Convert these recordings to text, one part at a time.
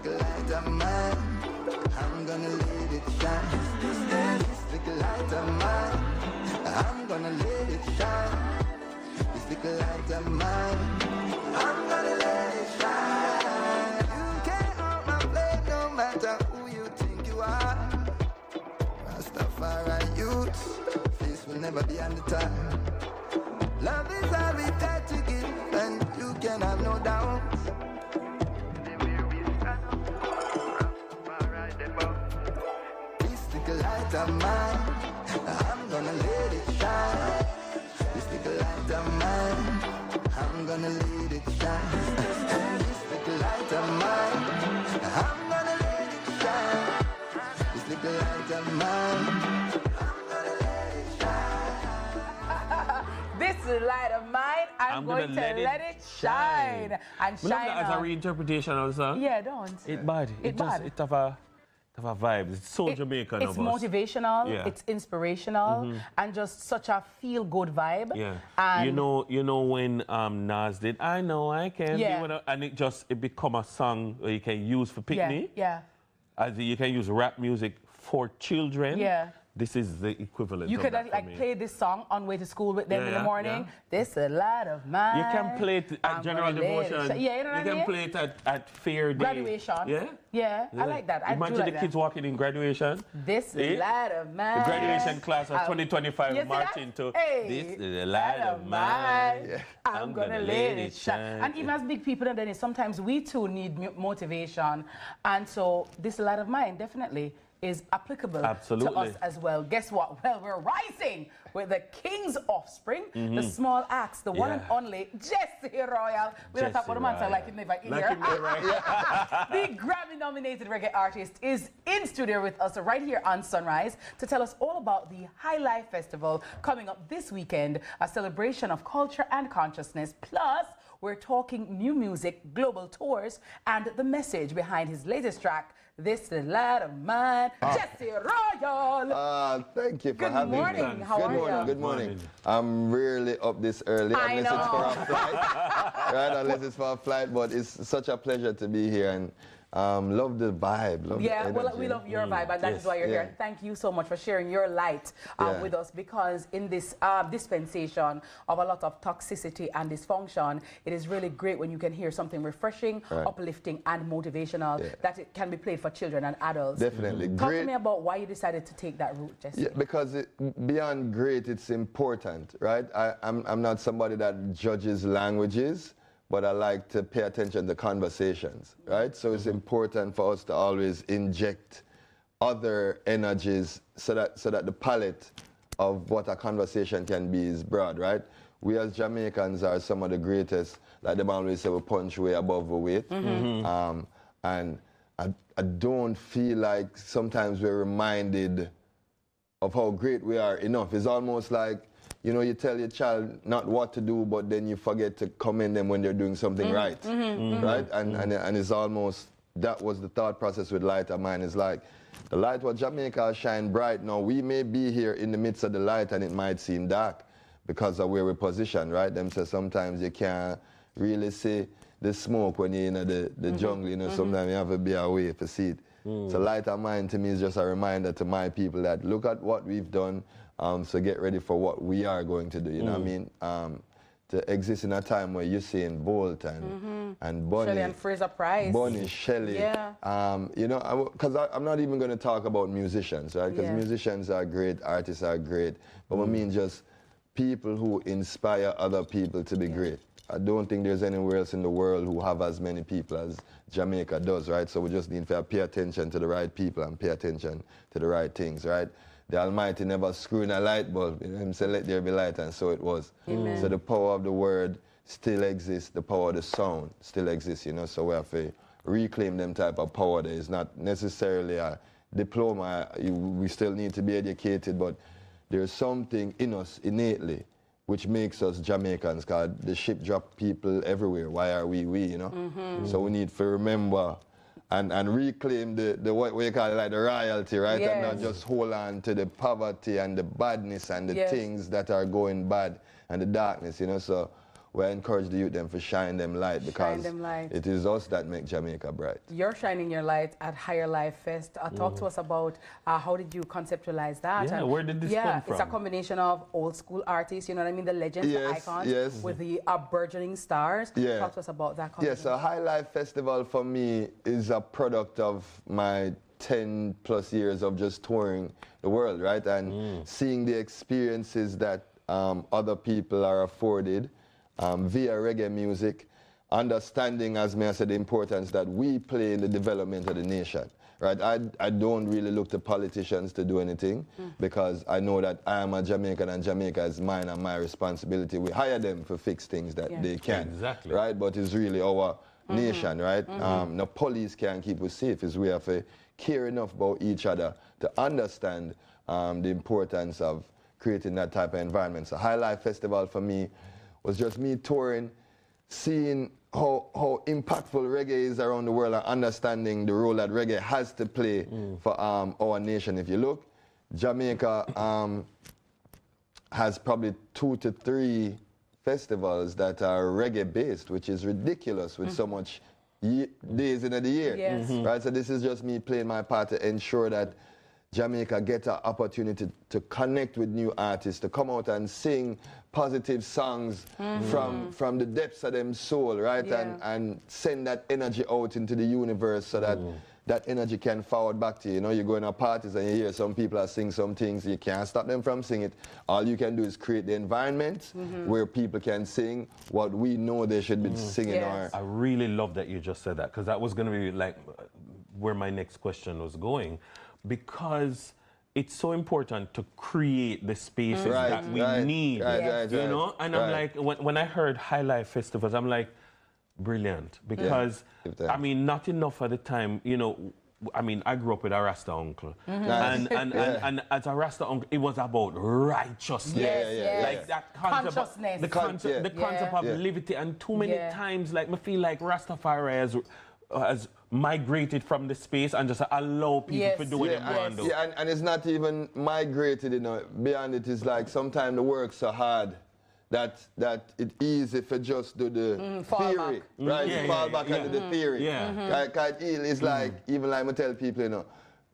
little light of mine, I'm gonna let it shine. This little light of mine, I'm gonna let it shine. This little light of mine, I'm gonna let it shine. You can't hold my flame no matter who you think you are. Rastafari youth, this will never be on the time. Love is all we got to give, and you can have no doubt. This little light of mine, I'm gonna let it shine. This little light of mine, I'm gonna let it shine. This little light of mine, I'm gonna let it shine. This little light of mine, I'm gonna let it shine. This light of mine, I'm going to let it shine. And shine that as a reinterpretation of the song. Yeah, don't. It bad. It have a vibe. It's so Jamaican It's of us. motivational, Yeah. it's inspirational, and just such a feel-good vibe. Yeah. And You know when Nas did I Know I Can Yeah. Be Without, and it become a song where you can use for picnic. yeah. As you can use rap music for children. Yeah. This is the equivalent. You of could that for like me. play this song on way to school with them in the morning. yeah. This a light of mine. You can play it at I'm general gonna let it devotion. shine. Yeah, you know what I can mean? play it at fair day. Graduation. Yeah. Yeah, I like that. I Imagine do like the kids that. walking in graduation. This Eh? light of mine. The graduation class of You 2025 see marching that? to Hey, this is the light of mine. Yeah. I'm gonna let it shine. And even as big people, and then sometimes we too need motivation. And so this light of mine definitely is applicable Absolutely. to us as well. Guess what? Well, we're rising with the King's Offspring, the small axe, the one and Yeah. only Jesse Royal. We don't talk about the man, so Royal. like him never in Like here. him never, right? The Grammy-nominated reggae artist is in studio with us right here on Sunrise to tell us all about the High Life Festival coming up this weekend, a celebration of culture and consciousness. Plus, we're talking new music, global tours, and the message behind his latest track, This the Light of Mine, Jesse Royal. Thank you for Good having morning. me. How are you? Good morning. I'm really up this early, I unless it's for know. a flight. Right, unless it's for a flight, but it's such a pleasure to be here and love the vibe. Love Yeah, the well, energy. we love your vibe, and that is why you're here. Yeah. And thank you so much for sharing your light Yeah. with us, because in this dispensation of a lot of toxicity and dysfunction, it is really great when you can hear something refreshing, Right. uplifting, and motivational that it can be played for children and adults. Definitely. Talk Great. to me about why you decided to take that route, Jesse. Yeah, because beyond great, it's important, right? I'm not somebody that judges languages, but I like to pay attention to conversations, right? So it's important for us to always inject other energies so that the palette of what a conversation can be is broad, right? We as Jamaicans are some of the greatest, like them always say, we punch way above the weight. And I don't feel like sometimes we're reminded of how great we are enough. It's almost like, you know, you tell your child not what to do, but then you forget to commend them when they're doing something right, right? And it's almost, that was the thought process with Light of Mine. It's like, the light what Jamaica shine bright. Now, we may be here in the midst of the light and it might seem dark because of where we're positioned, right? Them say sometimes you can't really see the smoke when you're in the jungle, you know, sometimes you have to be away to see it. So Light of Mine to me is just a reminder to my people that look at what we've done, so get ready for what we are going to do, you know what I mean? To exist in a time where you're seeing Bolt and Bunny. Shelley and Fraser Price. Bunny, Shelley. Yeah. You know, because I'm not even going to talk about musicians, right? Because musicians are great, artists are great, but I mean just people who inspire other people to be great. I don't think there's anywhere else in the world who have as many people as Jamaica does, right? So we just need to pay attention to the right people and pay attention to the right things, right? The Almighty never screwed a light bulb. You know, him said, let there be light, and so it was. Amen. So the power of the word still exists. The power of the sound still exists, you know, so we have to reclaim them type of power. There is not necessarily a diploma. We still need to be educated, but there's something in us innately which makes us Jamaicans, because the ship drop people everywhere. Why are we, you know? So we need to remember and reclaim the what we call it, like the royalty, right? And not just hold on to the poverty and the badness and the things that are going bad and the darkness, you know? So we encourage the youth them to shine them light because them light. it is us that make Jamaica bright. You're shining your light at Higher Life Fest. Talk to us about how did you conceptualize that? Yeah, and where did this come It's a from? combination of old school artists, you know what I mean, the legends, the Yes, icons, yes. with the burgeoning stars. Yeah. Talk to us about that. Yeah, so High Life Festival for me is a product of my 10 plus years of just touring the world, right? And seeing the experiences that other people are afforded via reggae music, understanding, as I said, the importance that we play in the development of the nation, right? I don't really look to politicians to do anything because I know that I am a Jamaican and Jamaica is mine and my responsibility. We hire them to fix things that they can, Exactly. right? But it's really our nation, right? No police can keep us safe. Is we have to care enough about each other to understand the importance of creating that type of environment. So High Life Festival for me was just me touring, seeing how impactful reggae is around the world and understanding the role that reggae has to play for our nation. If you look, Jamaica has probably 2 to 3 festivals that are reggae based, which is ridiculous with so much days in the year. Yes. Right? So this is just me playing my part to ensure that Jamaica get an opportunity to connect with new artists, to come out and sing positive songs from the depths of them soul, right? Yeah. And send that energy out into the universe so that that energy can forward back to you. You know, you go in a parties and you hear some people are sing some things, you can't stop them from singing it. All you can do is create the environment where people can sing what we know they should be singing. Yes. I really love that you just said that because that was going to be like where my next question was going, because it's so important to create the spaces that we need, you know? And I'm like, when I heard High Life Festivals, I'm like, brilliant, because, I mean, not enough at the time, you know, I mean, I grew up with a Rasta uncle, and as a Rasta uncle, it was about righteousness, like that concept, Consciousness. the concept of liberty, and too many times, like, I feel like Rastafari has migrated from the space and just allow people to do what they want to do. Yeah, and it's not even migrated, you know. Beyond it is like sometimes the work's so hard that it's easy for just do the theory, right? Fall back into the theory. Like it's like, even like I tell people, you know,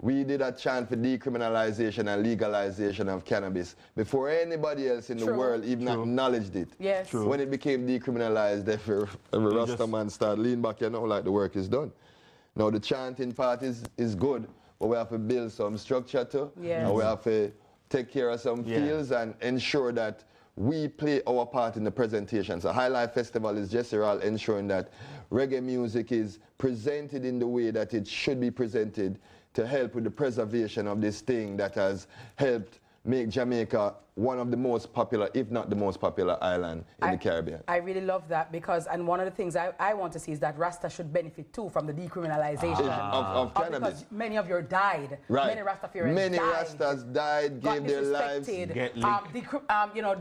we did a chant for decriminalization and legalization of cannabis before anybody else in the world even acknowledged it. Yes. When it became decriminalized, every Rasta man started lean back, you know, like the work is done. Now the chanting part is good, but we have to build some structure too. Yes. And we have to take care of some fields and ensure that we play our part in the presentation. So High Life Festival is just around ensuring that reggae music is presented in the way that it should be presented to help with the preservation of this thing that has helped make Jamaica one of the most popular, if not the most popular island in the Caribbean. I really love that because, and one of the things I want to see is that Rasta should benefit too from the decriminalization of cannabis. Because many of you died. Right. Many Rastafarians Many died. Rastas died, gave their lives. Get You know,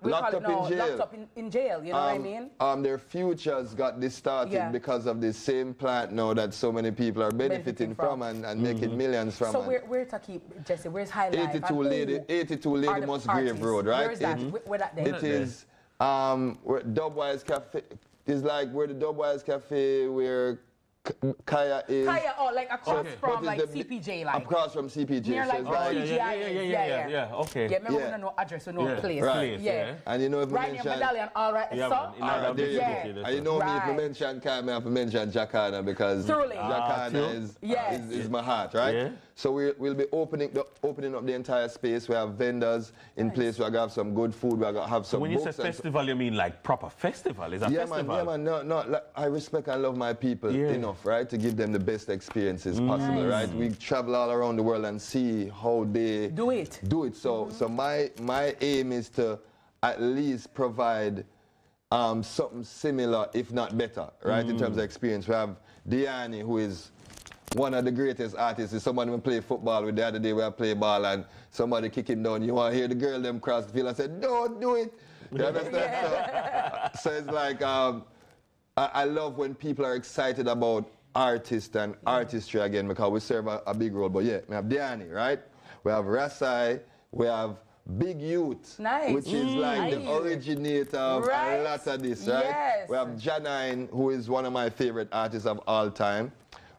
locked locked up in jail, you know what I mean? Their futures got distorted because of this same plant now that so many people are benefiting from and making millions from. So where to keep, Jesse, where's High Life? 82 Lady Musgrave Road, right? Where is that? Where that there? It is where Dubwise Cafe. It's like where the Dubwise Cafe, where Kaya is. Kaya, like across from like CPJ, like. Across from CPJ. Near like so it's like yeah, okay. Yeah, remember we don't know address, we know place. Right. Yeah. And you know if we Right near mention... Medallion, all right, so. And you know me, if we mention Kaya, I have to mention Jacana because Jacana is my heart, right? Yeah. So we'll be opening up the entire space. We have vendors in place. We're going to have some good food. We're going to have some when books. you say festival, you mean like proper festival? Is a festival? Man. No. Like, I respect and love my people enough, right, to give them the best experiences possible, right? We travel all around the world and see how they do it. So my aim is to at least provide something similar, if not better, right, in terms of experience. We have Diani, who is one of the greatest artists. Is somebody we play football with the other day. We play ball and somebody kick him down. You want to hear the girl them cross the field? I said, don't do it. You understand? So it's like I love when people are excited about artists and artistry again because we serve a big role. But yeah, we have Diani, right? We have Rasai. We have Big Youth, Nice. which is like the originator of a lot of this, right? Yes. We have Janine, who is one of my favorite artists of all time.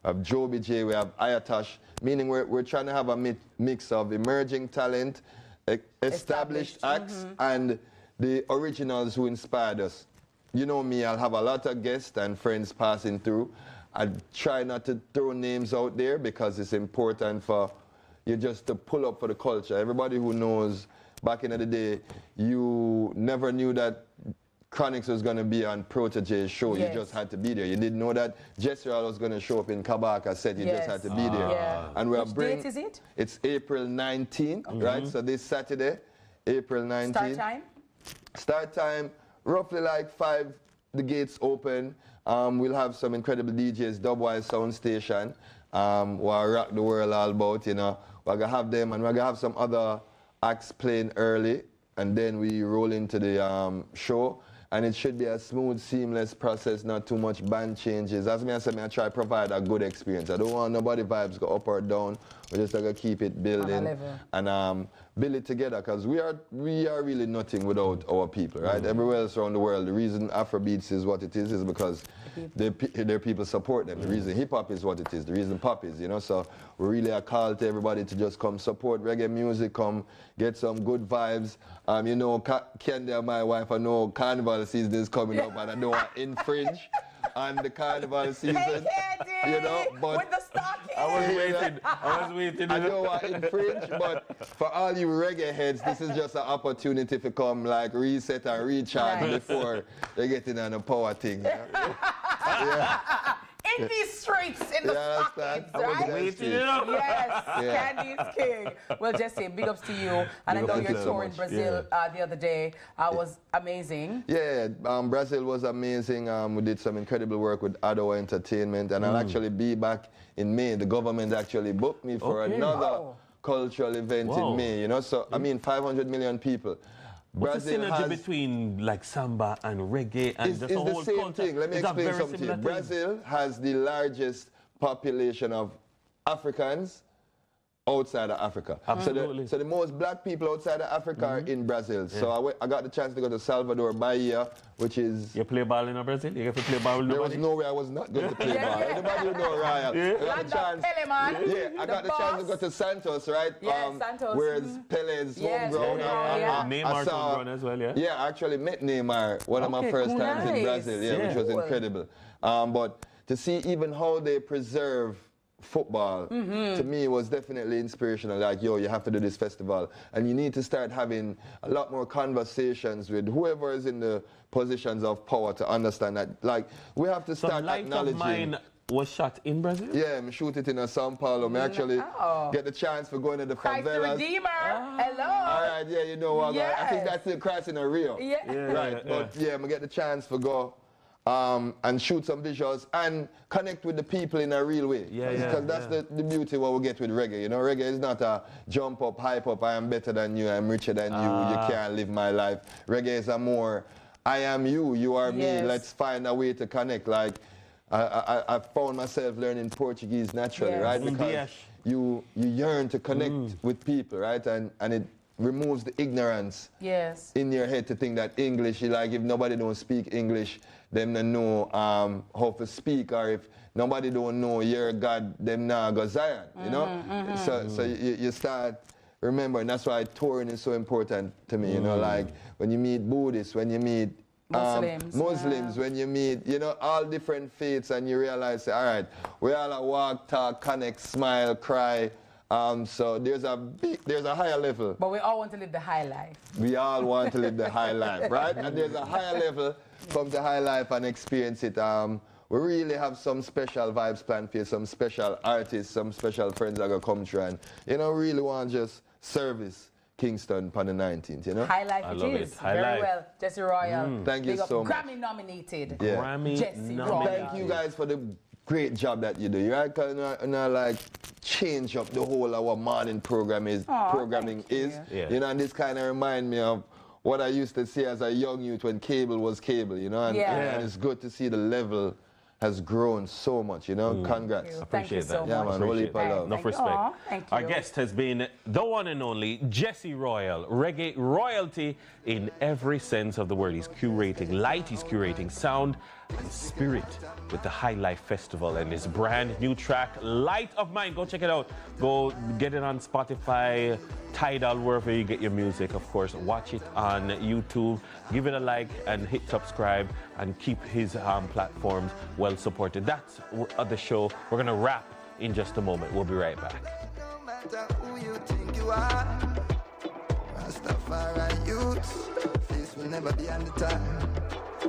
We have Joby J, we have Ayatosh, meaning we're trying to have a mix of emerging talent, established acts, and the originals who inspired us. You know me, I'll have a lot of guests and friends passing through. I try not to throw names out there because it's important for you just to pull up for the culture. Everybody who knows, back in the day, you never knew that Chronix was going to be on Protege's show. You just had to be there. You didn't know that Jessica was going to show up in Kabaka set. You just had to be there. Yeah. And we are Which date is it? It's April 19th, right? So this Saturday, April 19th. Start time? Start time, roughly like 5, the gates open. We'll have some incredible DJs, Dubwise Sound Station, who will rock the world all about, you know. We're going to have them, and we're going to have some other acts playing early, and then we roll into the show. And it should be a smooth, seamless process, not too much band changes. As I said, I try to provide a good experience. I don't want nobody vibes go up or down. We're just going to keep it building and build it together, because we are really nothing without our people, right? Everywhere else around the world, the reason Afrobeats is what it is because their people support them. The reason hip-hop is what it is, the reason pop is, you know? So we really are called to everybody to just come support reggae music, come get some good vibes. You know, Candy and my wife, I know Carnival season is coming up, and I don't want to infringe on the Carnival season. Hey, Candy! You know, but with the stocking. I was waiting. I don't want to infringe, but for all you reggae heads, this is just an opportunity to come like reset and recharge before they get in on the power thing. In these streets, in the stockings, right? Waiting, Yes, Candy's king. Well, Jesse, big ups to you. And I know your tour in Brazil the other day was amazing. Yeah, Brazil was amazing. We did some incredible work with Ado Entertainment, and I'll actually be back in May. The government actually booked me for another cultural event in May, you know? So, I mean, 500 million people. What's the synergy between like samba and reggae and just a whole the same culture? thing. Let me explain something to you. Thing? Brazil has the largest population of Africans outside of Africa. Absolutely. So the most black people outside of Africa are in Brazil. So I got the chance to go to Salvador, Bahia, which is... You play ball in Brazil? You get to play ball with There nobody? was no way I was not going to play ball. Everybody would know Ryan. I got the chance. I got the chance to go to Santos, right? Santos. Where Pele's homegrown. Neymar's homegrown as well, Yeah, I actually met Neymar one of my first times in Brazil, which was incredible. But to see even how they preserve football, to me, was definitely inspirational. Like, yo, you have to do this festival. And you need to start having a lot more conversations with whoever is in the positions of power to understand that, like, we have to start acknowledging... Light of Mine was shot in Brazil? Yeah, I shoot it in São Paulo. I actually get the chance for going to the Christ the favelas. Redeemer. Hello. All right, yeah, you know what? I think that's the Christ in Rio. Right, but I get the chance to go and shoot some visuals and connect with the people in a real way. Because that's the beauty what we get with reggae. You know, reggae is not a jump up, hype up, I am better than you, I'm richer than you can't live my life. Reggae is a more, I am you, you are me, let's find a way to connect. Like, I found myself learning Portuguese naturally, right? Because you yearn to connect with people, right? And it removes the ignorance in your head to think that English, like if nobody don't speak English, them don't know how to speak, or if nobody don't know your God, them now go Zion, you know? So you start remembering. That's why touring is so important to me, you know, like when you meet Buddhists, when you meet Muslims, when you meet, you know, all different faiths, and you realize, all right, we all walk, talk, connect, smile, cry. So there's a higher level. But we all want to live the high life. We all want to live the high life, right? And there's a higher level, come to high life and experience it. We really have some special vibes planned for you, some special artists, some special friends that are going to come through, and, you know, really want to just service Kingston on the 19th, you know? High life I it love is. it. High Very life. well. Jesse Royal. Thank you so much. Grammy nominated. Grammy Jesse nominated. Thank you guys for the great job that you do. You right? Because like change up the whole our morning programming is. You know, and this kind of remind me of what I used to see as a young youth when cable was cable, you know, and it's good to see the level has grown so much, you know. Congrats. Thank you Appreciate so that. Yeah, much. man. Holy Appreciate that. love. Enough Thank you. respect. Aw, thank Our you. guest has been the one and only Jesse Royal, reggae royalty in every sense of the word. He's curating light, he's curating sound and spirit with the High Life Festival and his brand new track, Light of Mine. Go check it out. Go get it on Spotify, Tidal, wherever you get your music, of course. Watch it on YouTube. Give it a like and hit subscribe and keep his platforms well supported. That's the show. We're going to wrap in just a moment. We'll be right back. No matter who you think you are, Rastafari youth, face will never be on the top.